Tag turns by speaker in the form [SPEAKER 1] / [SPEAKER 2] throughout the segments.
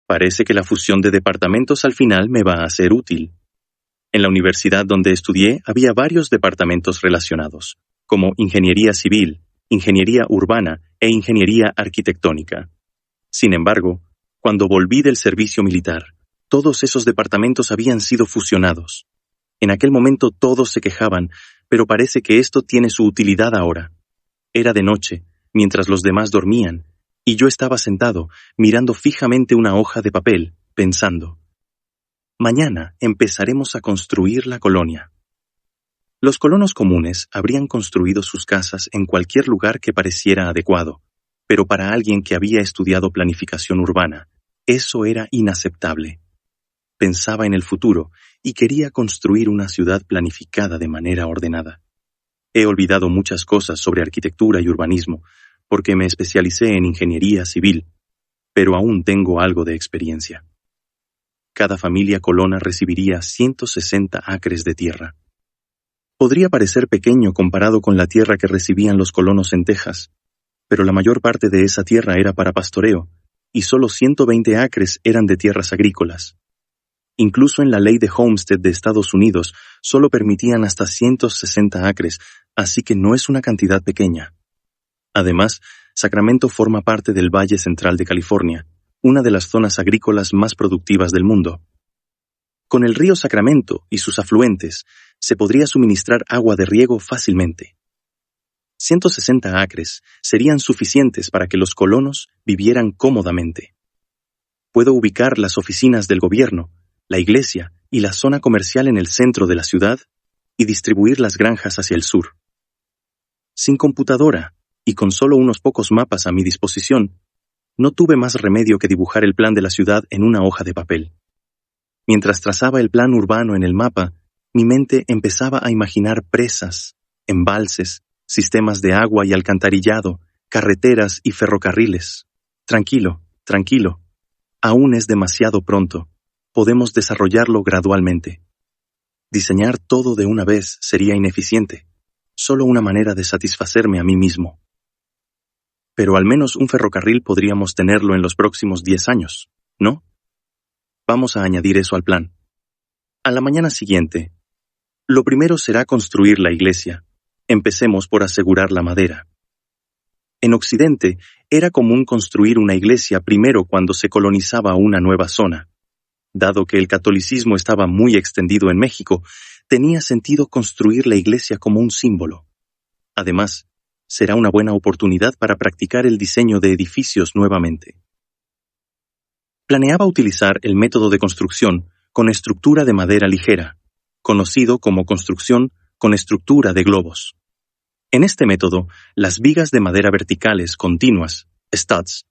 [SPEAKER 1] Parece que la fusión de departamentos al final me va a ser útil. En la universidad donde estudié había varios departamentos relacionados, como ingeniería civil, ingeniería urbana e ingeniería arquitectónica. Sin embargo, cuando volví del servicio militar, todos esos departamentos habían sido fusionados. En aquel momento todos se quejaban, pero parece que esto tiene su utilidad ahora. Era de noche, mientras los demás dormían, y yo estaba sentado, mirando fijamente una hoja de papel, pensando: mañana empezaremos a construir la colonia. Los colonos comunes habrían construido sus casas en cualquier lugar que pareciera adecuado, pero para alguien que había estudiado planificación urbana, eso era inaceptable. Pensaba en el futuro y quería construir una ciudad planificada de manera ordenada. He olvidado muchas cosas sobre arquitectura y urbanismo, porque me especialicé en ingeniería civil, pero aún tengo algo de experiencia. Cada familia colona recibiría 160 acres de tierra. Podría parecer pequeño comparado con la tierra que recibían los colonos en Texas, pero la mayor parte de esa tierra era para pastoreo, y solo 120 acres eran de tierras agrícolas. Incluso en la ley de Homestead de Estados Unidos solo permitían hasta 160 acres, así que no es una cantidad pequeña. Además, Sacramento forma parte del Valle Central de California, una de las zonas agrícolas más productivas del mundo. Con el río Sacramento y sus afluentes, se podría suministrar agua de riego fácilmente. 160 acres serían suficientes para que los colonos vivieran cómodamente. Puedo ubicar las oficinas del gobierno, la iglesia y la zona comercial en el centro de la ciudad y distribuir las granjas hacia el sur. Sin computadora y con solo unos pocos mapas a mi disposición, no tuve más remedio que dibujar el plan de la ciudad en una hoja de papel. Mientras trazaba el plan urbano en el mapa, mi mente empezaba a imaginar presas, embalses, sistemas de agua y alcantarillado, carreteras y ferrocarriles. Tranquilo, tranquilo. Aún es demasiado pronto. Podemos desarrollarlo gradualmente. Diseñar todo de una vez sería ineficiente, solo una manera de satisfacerme a mí mismo. Pero al menos un ferrocarril podríamos tenerlo en los próximos 10 años, ¿no? Vamos a añadir eso al plan. A la mañana siguiente, lo primero será construir la iglesia. Empecemos por asegurar la madera. En Occidente, era común construir una iglesia primero cuando se colonizaba una nueva zona. Dado que el catolicismo estaba muy extendido en México, tenía sentido construir la iglesia como un símbolo. Además, será una buena oportunidad para practicar el diseño de edificios nuevamente. Planeaba utilizar el método de construcción con estructura de madera ligera, conocido como construcción con estructura de globos. En este método, las vigas de madera verticales continuas, studs,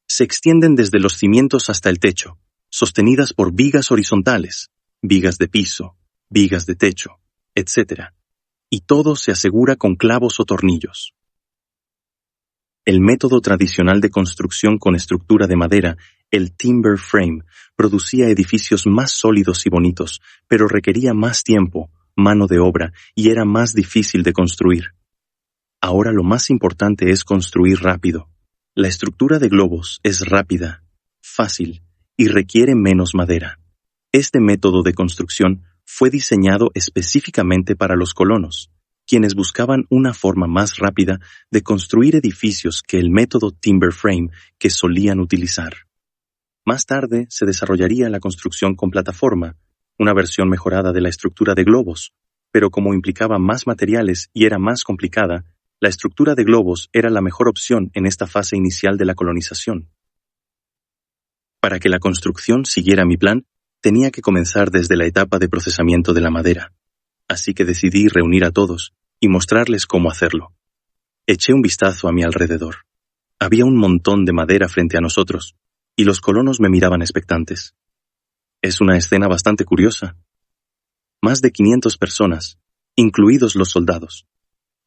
[SPEAKER 1] se extienden desde los cimientos hasta el techo, sostenidas por vigas horizontales, vigas de piso, vigas de techo, etc. Y todo se asegura con clavos o tornillos. El método tradicional de construcción con estructura de madera, el timber frame, producía edificios más sólidos y bonitos, pero requería más tiempo, mano de obra, y era más difícil de construir. Ahora lo más importante es construir rápido. La estructura de globos es rápida, fácil, y requiere menos madera. Este método de construcción fue diseñado específicamente para los colonos, quienes buscaban una forma más rápida de construir edificios que el método timber frame que solían utilizar. Más tarde se desarrollaría la construcción con plataforma, una versión mejorada de la estructura de globos, pero como implicaba más materiales y era más complicada, la estructura de globos era la mejor opción en esta fase inicial de la colonización. Para que la construcción siguiera mi plan, tenía que comenzar desde la etapa de procesamiento de la madera. Así que decidí reunir a todos y mostrarles cómo hacerlo. Eché un vistazo a mi alrededor. Había un montón de madera frente a nosotros, y los colonos me miraban expectantes. Es una escena bastante curiosa. Más de 500 personas, incluidos los soldados,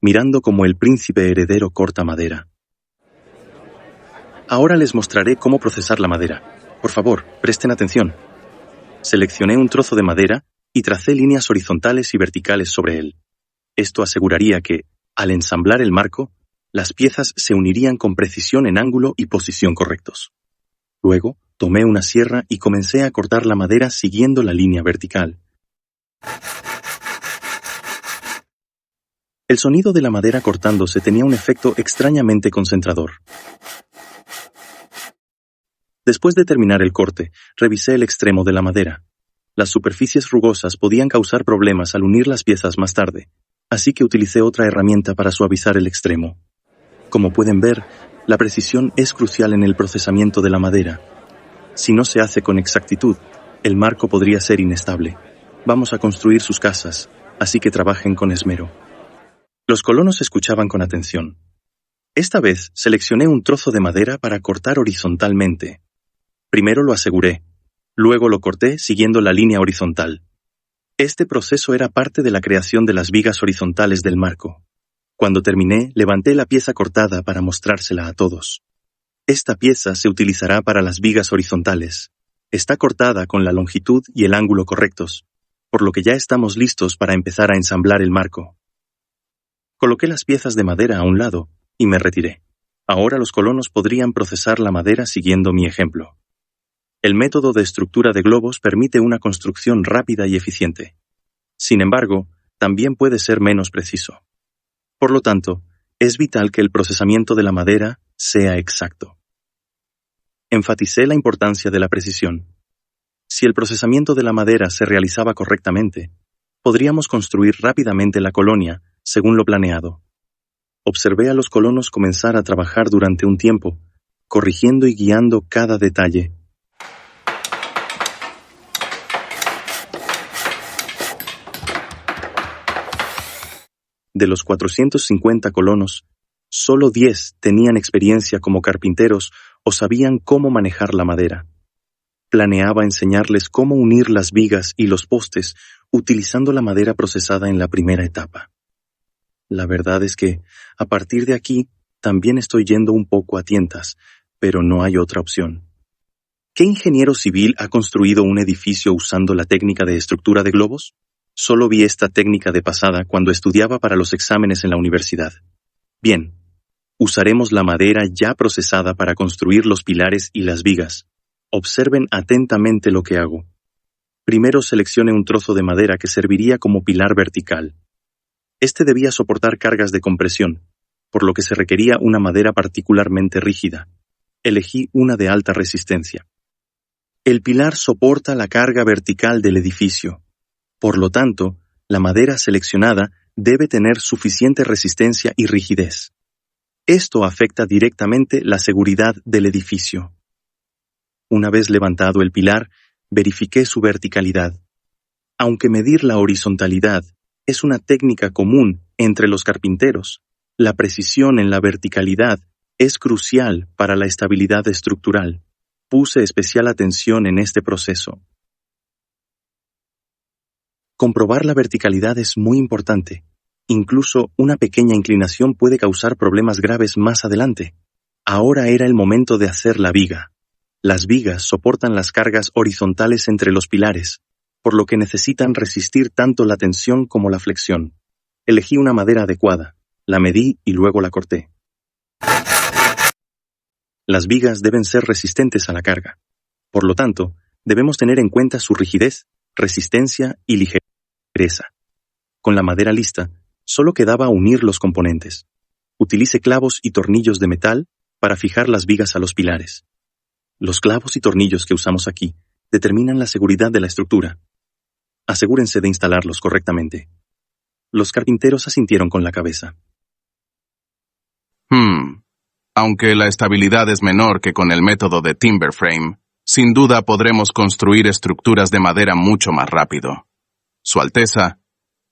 [SPEAKER 1] mirando como el príncipe heredero corta madera. Ahora les mostraré cómo procesar la madera. Por favor, presten atención. Seleccioné un trozo de madera y tracé líneas horizontales y verticales sobre él. Esto aseguraría que, al ensamblar el marco, las piezas se unirían con precisión en ángulo y posición correctos. Luego, Tomé una sierra y comencé a cortar la madera siguiendo la línea vertical. El sonido de la madera cortándose tenía un efecto extrañamente concentrador. Después de terminar el corte, revisé el extremo de la madera. Las superficies rugosas podían causar problemas al unir las piezas más tarde, así que utilicé otra herramienta para suavizar el extremo. Como pueden ver, la precisión es crucial en el procesamiento de la madera. Si no se hace con exactitud, el marco podría ser inestable. Vamos a construir sus casas, así que trabajen con esmero. Los colonos escuchaban con atención. Esta vez seleccioné un trozo de madera para cortar horizontalmente. Primero lo aseguré, luego lo corté siguiendo la línea horizontal. Este proceso era parte de la creación de las vigas horizontales del marco. Cuando terminé, levanté la pieza cortada para mostrársela a todos. Esta pieza se utilizará para las vigas horizontales. Está cortada con la longitud y el ángulo correctos, por lo que ya estamos listos para empezar a ensamblar el marco. Coloqué las piezas de madera a un lado y me retiré. Ahora los colonos podrían procesar la madera siguiendo mi ejemplo. El método de estructura de globos permite una construcción rápida y eficiente. Sin embargo, también puede ser menos preciso. Por lo tanto, es vital que el procesamiento de la madera sea exacto. Enfaticé la importancia de la precisión. Si el procesamiento de la madera se realizaba correctamente, podríamos construir rápidamente la colonia según lo planeado. Observé a los colonos comenzar a trabajar durante un tiempo, corrigiendo y guiando cada detalle. De los 450 colonos, solo 10 tenían experiencia como carpinteros o sabían cómo manejar la madera. Planeaba enseñarles cómo unir las vigas y los postes utilizando la madera procesada en la primera etapa. La verdad es que, a partir de aquí, también estoy yendo un poco a tientas, pero no hay otra opción. ¿Qué ingeniero civil ha construido un edificio usando la técnica de estructura de globos? Solo vi esta técnica de pasada cuando estudiaba para los exámenes en la universidad. Bien, usaremos la madera ya procesada para construir los pilares y las vigas. Observen atentamente lo que hago. Primero seleccione un trozo de madera que serviría como pilar vertical. Este debía soportar cargas de compresión, por lo que se requería una madera particularmente rígida. Elegí una de alta resistencia. El pilar soporta la carga vertical del edificio. Por lo tanto, la madera seleccionada debe tener suficiente resistencia y rigidez. Esto afecta directamente la seguridad del edificio. Una vez levantado el pilar, verifiqué su verticalidad. Aunque medir la horizontalidad es una técnica común entre los carpinteros, la precisión en la verticalidad es crucial para la estabilidad estructural. Puse especial atención en este proceso. Comprobar la verticalidad es muy importante. Incluso una pequeña inclinación puede causar problemas graves más adelante. Ahora era el momento de hacer la viga. Las vigas soportan las cargas horizontales entre los pilares, por lo que necesitan resistir tanto la tensión como la flexión. Elegí una madera adecuada, la medí y luego la corté. Las vigas deben ser resistentes a la carga. Por lo tanto, debemos tener en cuenta su rigidez, resistencia y ligereza. Con la madera lista, solo quedaba unir los componentes. Utilice clavos y tornillos de metal para fijar las vigas a los pilares. Los clavos y tornillos que usamos aquí determinan la seguridad de la estructura. Asegúrense de instalarlos correctamente. Los carpinteros asintieron con la cabeza.
[SPEAKER 2] Aunque la estabilidad es menor que con el método de timber frame, sin duda podremos construir estructuras de madera mucho más rápido. Su Alteza,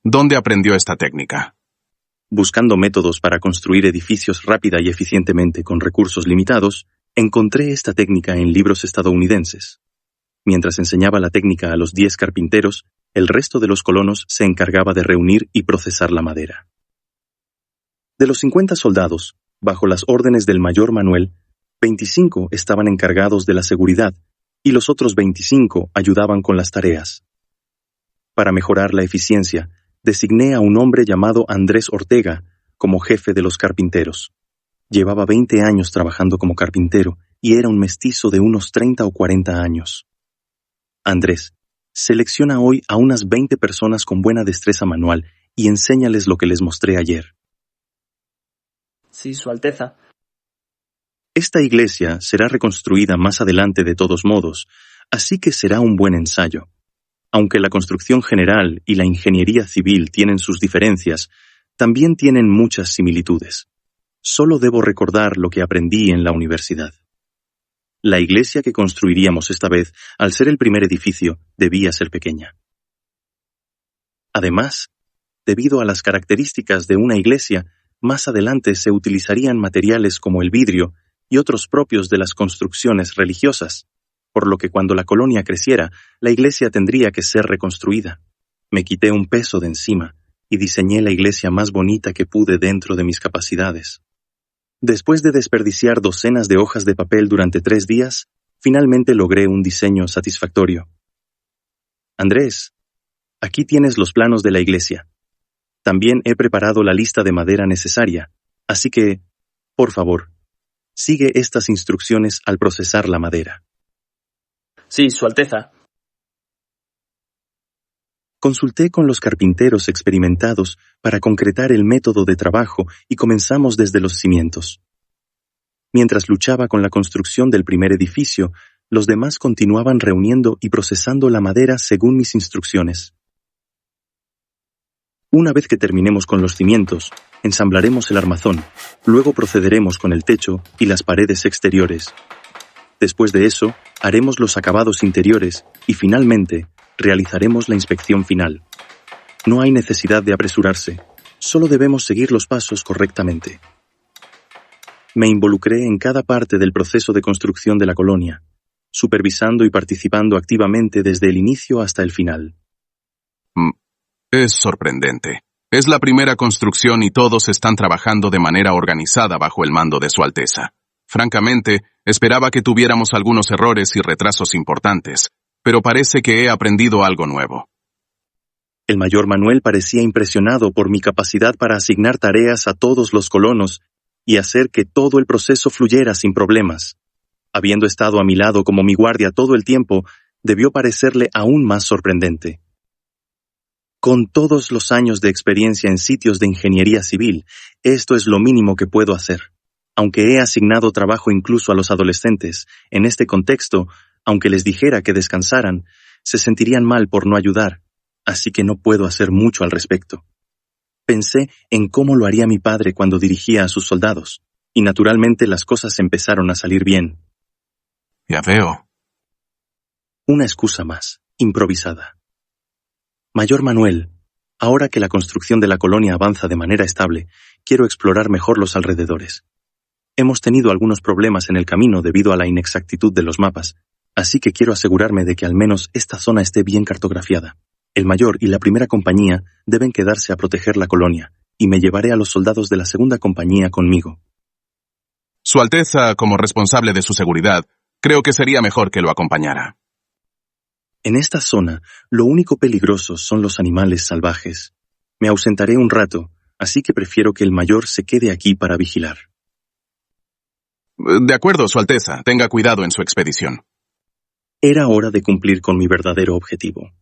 [SPEAKER 2] ¿dónde aprendió esta técnica?
[SPEAKER 1] Buscando métodos para construir edificios rápida y eficientemente con recursos limitados, encontré esta técnica en libros estadounidenses. Mientras enseñaba la técnica a los 10 carpinteros, el resto de los colonos se encargaba de reunir y procesar la madera. De los 50 soldados, bajo las órdenes del mayor Manuel, 25 estaban encargados de la seguridad y los otros 25 ayudaban con las tareas. Para mejorar la eficiencia, designé a un hombre llamado Andrés Ortega como jefe de los carpinteros. Llevaba 20 años trabajando como carpintero y era un mestizo de unos 30 o 40 años. Andrés, selecciona hoy a unas 20 personas con buena destreza manual y enséñales lo que les mostré ayer.
[SPEAKER 3] Sí, Su Alteza.
[SPEAKER 1] Esta iglesia será reconstruida más adelante de todos modos, así que será un buen ensayo. Aunque la construcción general y la ingeniería civil tienen sus diferencias, también tienen muchas similitudes. Solo debo recordar lo que aprendí en la universidad. La iglesia que construiríamos esta vez, al ser el primer edificio, debía ser pequeña. Además, debido a las características de una iglesia, más adelante se utilizarían materiales como el vidrio y otros propios de las construcciones religiosas, por lo que cuando la colonia creciera, la iglesia tendría que ser reconstruida. Me quité un peso de encima y diseñé la iglesia más bonita que pude dentro de mis capacidades. Después de desperdiciar docenas de hojas de papel durante 3 días, finalmente logré un diseño satisfactorio. Andrés, aquí tienes los planos de la iglesia. También he preparado la lista de madera necesaria, así que, por favor, sigue estas instrucciones al procesar la madera.
[SPEAKER 3] Sí, Su Alteza.
[SPEAKER 1] Consulté con los carpinteros experimentados para concretar el método de trabajo y comenzamos desde los cimientos. Mientras luchaba con la construcción del primer edificio, los demás continuaban reuniendo y procesando la madera según mis instrucciones. Una vez que terminemos con los cimientos, ensamblaremos el armazón, luego procederemos con el techo y las paredes exteriores. Después de eso, haremos los acabados interiores y finalmente, realizaremos la inspección final. No hay necesidad de apresurarse, solo debemos seguir los pasos correctamente. Me involucré en cada parte del proceso de construcción de la colonia, supervisando y participando activamente desde el inicio hasta el final.
[SPEAKER 2] Es sorprendente. Es la primera construcción y todos están trabajando de manera organizada bajo el mando de Su Alteza. Francamente, esperaba que tuviéramos algunos errores y retrasos importantes, pero parece que he aprendido algo nuevo.
[SPEAKER 1] El mayor Manuel parecía impresionado por mi capacidad para asignar tareas a todos los colonos y hacer que todo el proceso fluyera sin problemas. Habiendo estado a mi lado como mi guardia todo el tiempo, debió parecerle aún más sorprendente. Con todos los años de experiencia en sitios de ingeniería civil, esto es lo mínimo que puedo hacer. Aunque he asignado trabajo incluso a los adolescentes, en este contexto, aunque les dijera que descansaran, se sentirían mal por no ayudar, así que no puedo hacer mucho al respecto. Pensé en cómo lo haría mi padre cuando dirigía a sus soldados, y naturalmente las cosas empezaron a salir bien.
[SPEAKER 2] Ya veo.
[SPEAKER 1] Una excusa más, improvisada. Mayor Manuel, ahora que la construcción de la colonia avanza de manera estable, quiero explorar mejor los alrededores. Hemos tenido algunos problemas en el camino debido a la inexactitud de los mapas, así que quiero asegurarme de que al menos esta zona esté bien cartografiada. El mayor y la primera compañía deben quedarse a proteger la colonia, y me llevaré a los soldados de la segunda compañía conmigo.
[SPEAKER 2] Su Alteza, como responsable de su seguridad, creo que sería mejor que lo acompañara.
[SPEAKER 1] En esta zona, lo único peligroso son los animales salvajes. Me ausentaré un rato, así que prefiero que el mayor se quede aquí para vigilar.
[SPEAKER 2] De acuerdo, Su Alteza. Tenga cuidado en su expedición.
[SPEAKER 1] Era hora de cumplir con mi verdadero objetivo.